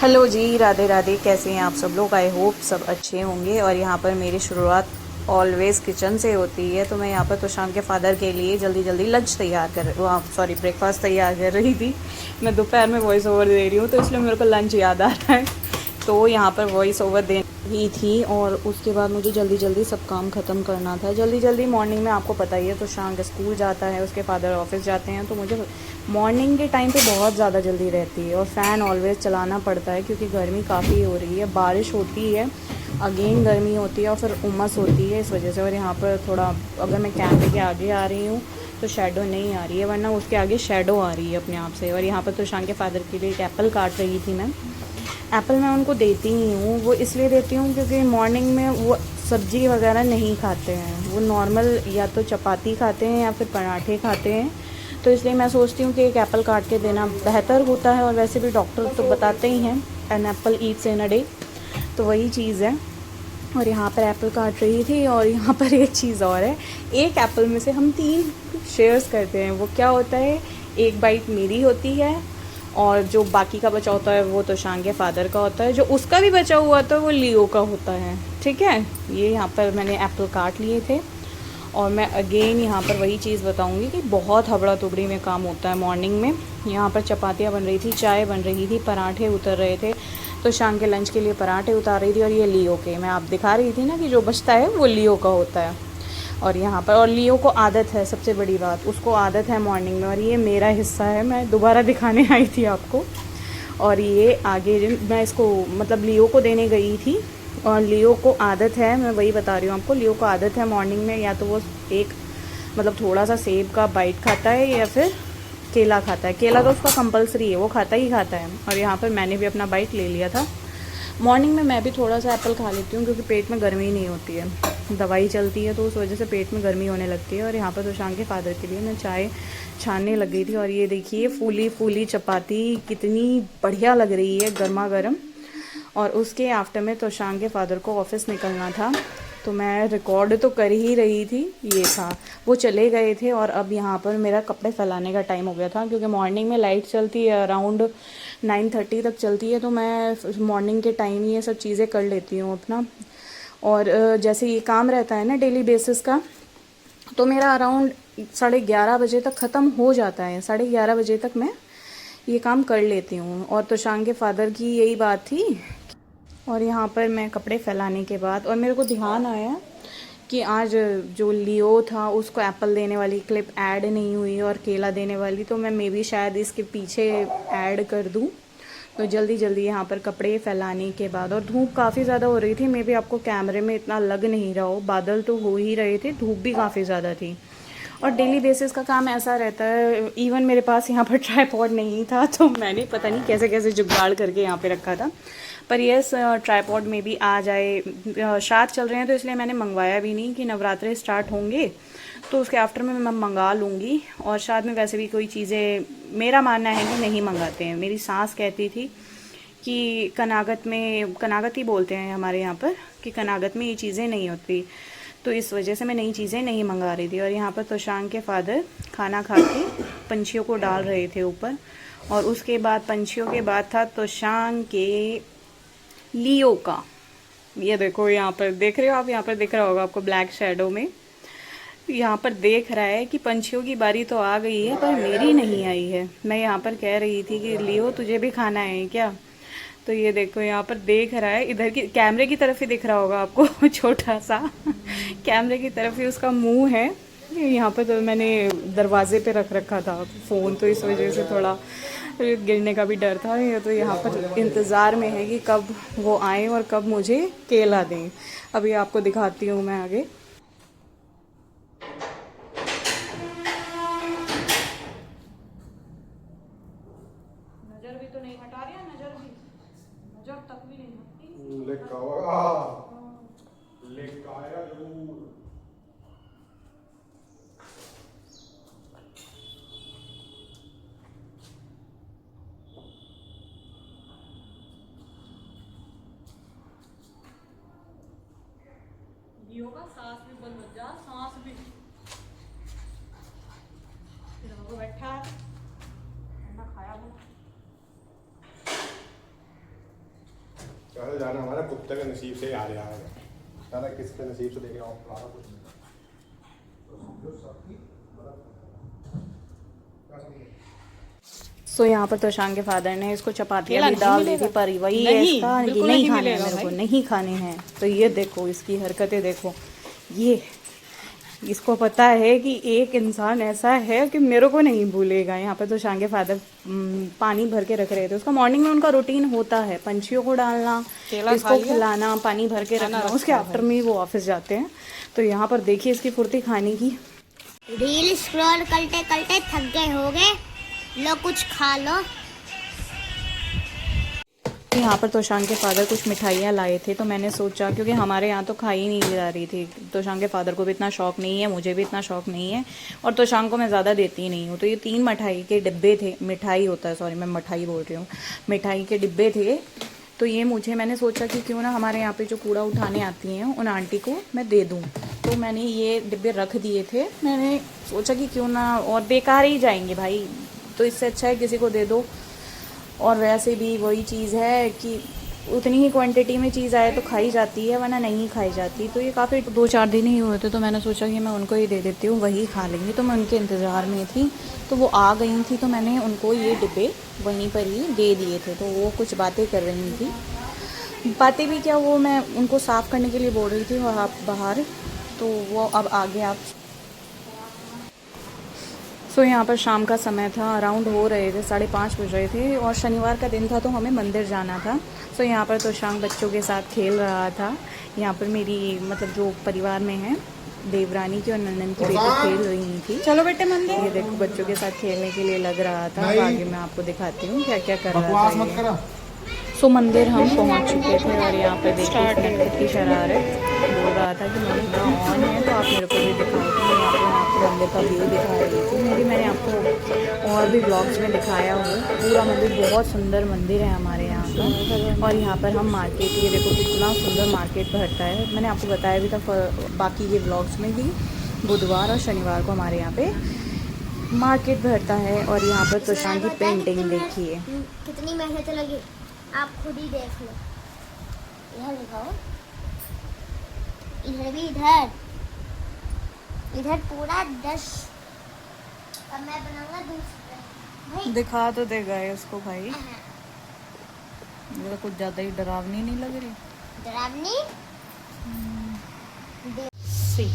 Hello जी, राधे राधे। कैसे हैं आप सब लोग? आई होप सब अच्छे होंगे। और यहाँ पर मेरी शुरुआत ऑलवेज़ किचन से होती है। तो मैं यहाँ पर तुशान के फादर के लिए जल्दी जल्दी लंच तैयार कर वो सॉरी ब्रेकफास्ट तैयार कर रही थी। मैं दोपहर में वॉइस ओवर दे रही हूँ तो इसलिए मेरे को लंच याद आ रहा है। तो यहाँ पर वॉइस ओवर दे रही थी और उसके बाद मुझे जल्दी जल्दी सब काम ख़त्म करना था। जल्दी जल्दी मॉर्निंग में आपको पता ही है तो शाम के स्कूल जाता है, उसके फादर ऑफिस जाते हैं, तो मुझे मॉर्निंग के टाइम पे बहुत ज़्यादा जल्दी रहती है। और फ़ैन ऑलवेज़ चलाना पड़ता है क्योंकि गर्मी काफ़ी हो रही है, बारिश होती है, अगेन गर्मी होती है और फिर उमस होती है इस वजह से। और यहाँ पर थोड़ा अगर मैं कैमरे के आगे आ रही हूँ तो शेडो नहीं आ रही है, वरना उसके आगे शेडो आ रही है अपने आप से। और यहाँ पर तो शाम के फादर के लिए एक एप्पल काट रही थी मैं। एप्पल मैं उनको देती ही हूँ, वो इसलिए देती हूँ क्योंकि मॉर्निंग में वो सब्ज़ी वगैरह नहीं खाते हैं, वो नॉर्मल या तो चपाती खाते हैं या फिर पराठे खाते हैं। तो इसलिए मैं सोचती हूँ कि एक एप्पल काट के देना बेहतर होता है। और वैसे भी डॉक्टर तो बताते ही हैं an apple eats in a day, तो वही चीज़ है। और यहाँ पर एप्पल काट रही थी। और यहाँ पर एक चीज़ और है, एक एप्पल में से हम 3 शेयर्स करते हैं। वो क्या होता है, एक बाइट मेरी होती है और जो बाकी का बचा होता है वो तो शान के फादर का होता है, जो उसका भी बचा हुआ था वो लियो का होता है। ठीक है, ये यहाँ पर मैंने एप्पल काट लिए थे। और मैं अगेन यहाँ पर वही चीज़ बताऊँगी कि बहुत हबड़ा तुबड़ी में काम होता है मॉर्निंग में। यहाँ पर चपातियाँ बन रही थी, चाय बन रही थी, पराठे उतर रहे थे, तो शाम के लंच के लिए पराठे उतार रही थी। और ये लियो के मैं आप दिखा रही थी ना कि जो बचता है वो लियो का होता है। और यहाँ पर और लियो को आदत है, सबसे बड़ी बात उसको आदत है मॉर्निंग में। और ये मेरा हिस्सा है, मैं दोबारा दिखाने आई थी आपको। और ये आगे मैं इसको मतलब लियो को देने गई थी। और लियो को आदत है, मैं वही बता रही हूँ आपको, लियो को आदत है मॉर्निंग में या तो वो एक मतलब थोड़ा सा सेब का बाइट खाता है या फिर केला खाता है। केला तो उसका कंपलसरी है, वो खाता ही खाता है। और यहाँ पर मैंने भी अपना बाइट ले लिया था। मॉर्निंग में मैं भी थोड़ा सा एप्पल खा लेती हूँ क्योंकि पेट में गर्मी नहीं होती है, दवाई चलती है तो उस वजह से पेट में गर्मी होने लगती है। और यहाँ पर तो शाम के फादर के लिए मैं चाय छानने लग गई थी। और ये देखिए फूली फूली चपाती कितनी बढ़िया लग रही है, गर्मा गर्म। और उसके आफ्टर में तो शाम के फादर को ऑफिस निकलना था, तो मैं रिकॉर्ड तो कर ही रही थी। ये था, वो चले गए थे और अब यहाँ पर मेरा कपड़े फैलाने का टाइम हो गया था क्योंकि मॉर्निंग में लाइट चलती है अराउंड 9:30 तक चलती है, तो मैं मॉर्निंग के टाइम ये सब चीज़ें कर लेती हूँ अपना। और जैसे ये काम रहता है ना डेली बेसिस का, तो मेरा अराउंड 11:30 बजे तक ख़त्म हो जाता है। 11:30 बजे तक मैं ये काम कर लेती हूँ। और तो शाम के फादर की यही बात थी। और यहाँ पर मैं कपड़े फैलाने के बाद और मेरे को ध्यान आया कि आज जो लियो था उसको एप्पल देने वाली क्लिप ऐड नहीं हुई और केला देने वाली, तो मैं मे बी शायद इसके पीछे ऐड कर दूँ। तो जल्दी जल्दी यहाँ पर कपड़े फैलाने के बाद, और धूप काफ़ी ज़्यादा हो रही थी, मे बी आपको कैमरे में इतना लग नहीं रहा हो, बादल तो हो ही रहे थे, धूप भी काफ़ी ज़्यादा थी। और डेली बेसिस का काम ऐसा रहता है। इवन मेरे पास यहाँ पर ट्राईपॉड नहीं था तो मैंने पता नहीं कैसे कैसे जुगाड़ करके यहाँ पे रखा था। पर यस, ट्राईपॉड में भी आ जाए, श्राद्ध चल रहे हैं तो इसलिए मैंने मंगवाया भी नहीं कि नवरात्रे स्टार्ट होंगे तो उसके आफ्टर में मैं मंगा लूँगी। और श्राद्ध में वैसे भी कोई चीज़ें मेरा मानना है कि नहीं मंगाते हैं। मेरी सास कहती थी कि कनागत में, कनागत ही बोलते हैं हमारे यहाँ पर, कि कनागत में ये चीज़ें नहीं होती, तो इस वजह से मैं नई चीज़ें नहीं मंगा रही थी। और यहाँ पर तोशांग के फादर खाना खा के पंछियों को डाल रहे थे ऊपर। और उसके बाद पंछियों के बाद था तोशांग के लियो का। ये देखो यहाँ पर देख रहे हो आप, यहाँ पर दिख रहा होगा आपको ब्लैक शेडो में, यहाँ पर देख रहा है कि पंछियों की बारी तो आ गई है पर मेरी नहीं आई है। मैं यहाँ पर कह रही थी कि लियो तुझे भी खाना है क्या, तो ये देखो यहाँ पर देख रहा है, इधर की कैमरे की तरफ ही दिख रहा होगा आपको छोटा सा कैमरे की तरफ ही उसका मुंह है। यहाँ पर तो मैंने दरवाजे पे रख रखा था फ़ोन, तो इस वजह से थोड़ा गिरने का भी डर था। ये तो यहाँ पर इंतज़ार में है कि कब वो आए और कब मुझे केला दें। अभी आपको दिखाती हूँ मैं आगे। नज़र भी तो नहीं हटा रही है, नज़र तक भी नहीं हटती। लेकर आया जरूर। योगा सांस भी बंद हो जा, सांस भी फिर वो बैठा खाना खाया वो। चलो जाना हमारा कुत्ते के नसीब से ही आ रहा है। सारा किसके नसीब से देख रहा हूँ सारा कुछ सो यहाँ पर तोशान के फादर ने इसको चपातियाँ भी डाल दी थी, पर वही है इसका, ये नहीं खाने हैं, मेरे को नहीं खाने हैं। तो ये देखो इसकी हरकतें देखो, ये इसको पता है कि एक इंसान ऐसा है कि मेरे को नहीं भूलेगा। यहाँ पे तोशान के फादर पानी भर के रख रहे थे। उसका मॉर्निंग में उनका रूटीन होता है, पंछियों को डालना, इसको खिलाना, पानी भर के रखना, उसके आफ्टर में वो ऑफिस जाते हैं। तो यहाँ पर देखिए इसकी फुर्ती खाने की। रील स्क्रॉल करते करते थक गए होगे, लो कुछ खा लो। यहाँ पर तोशान के फादर कुछ मिठाइयाँ लाए थे, तो मैंने सोचा, क्योंकि हमारे यहाँ तो खाई नहीं जा रही थी, तोशान के फादर को भी इतना शौक नहीं है, मुझे भी इतना शौक नहीं है, और तोशान को मैं ज़्यादा देती नहीं हूँ। तो ये 3 मिठाई के डिब्बे थे, मिठाई होता है, सॉरी मैं मिठाई बोल रही हूँ, मिठाई के डिब्बे थे। तो ये मैंने सोचा कि क्यों ना हमारे यहाँ पे जो कूड़ा उठाने आती हैं उन आंटी को मैं दे दूँ। तो मैंने ये डिब्बे रख दिए थे, मैंने सोचा कि क्यों ना, और बेकार ही जाएंगे भाई, तो इससे अच्छा है किसी को दे दो। और वैसे भी वही चीज़ है कि उतनी ही क्वांटिटी में चीज़ आए तो खाई जाती है, वरना नहीं खाई जाती। तो ये काफ़ी 2-4 दिन ही हुए थे, तो मैंने सोचा कि मैं उनको ही दे देती हूँ, वही खा लेंगी। तो मैं उनके इंतज़ार में थी, तो वो आ गई थी, तो मैंने उनको ये डिब्बे वहीं पर ही दे दिए थे। तो वो कुछ बातें कर रही थी, बातें भी क्या, वो मैं उनको साफ़ करने के लिए बोल रही थी और आप बाहर, तो वो अब आगे आप। सो यहाँ पर शाम का समय था, अराउंड हो रहे थे 5:30 बज रहे थे, और शनिवार का दिन था, तो हमें मंदिर जाना था। सो यहाँ पर तोशान बच्चों के साथ खेल रहा था। यहाँ पर मेरी मतलब जो परिवार में है, देवरानी की और नंदन की बेटी खेल रही थी। चलो बेटे मंदिर। ये देखो बच्चों के साथ खेलने के लिए लग रहा था। अब आगे मैं आपको दिखाती हूँ क्या क्या कर रहा था। सो मंदिर हम पहुँच चुके थे, और यहाँ पर देखिए की शरारत बोल रहा था कि मंदिर ऑन है, तो आप मेरे को भी दिखाओ। तो मैं यहाँ पर आपको मंदिर का व्यू दिखा रही थी। मैंने आपको और भी ब्लॉग्स में दिखाया हो, पूरा मंदिर बहुत सुंदर मंदिर है हमारे यहाँ का। और यहाँ पर हम मार्केट, ये देखो कितना सुंदर मार्केट भरता है। मैंने आपको बताया भी था बाकी के ब्लॉग्स में भी, बुधवार और शनिवार को हमारे यहाँ पे मार्केट भरता है। और यहाँ पर तोशान की पेंटिंग देखिए कितनी मेहनत लगी, आप खुद ही देख लो। इधर दिखाओ, इधर भी, इधर पूरा 10। अब मैं बनाऊंगा दूसरा। दिखा तो देगा इसको भाई, मेरा कुछ ज़्यादा ही डरावनी नहीं लग रही। डरावनी सी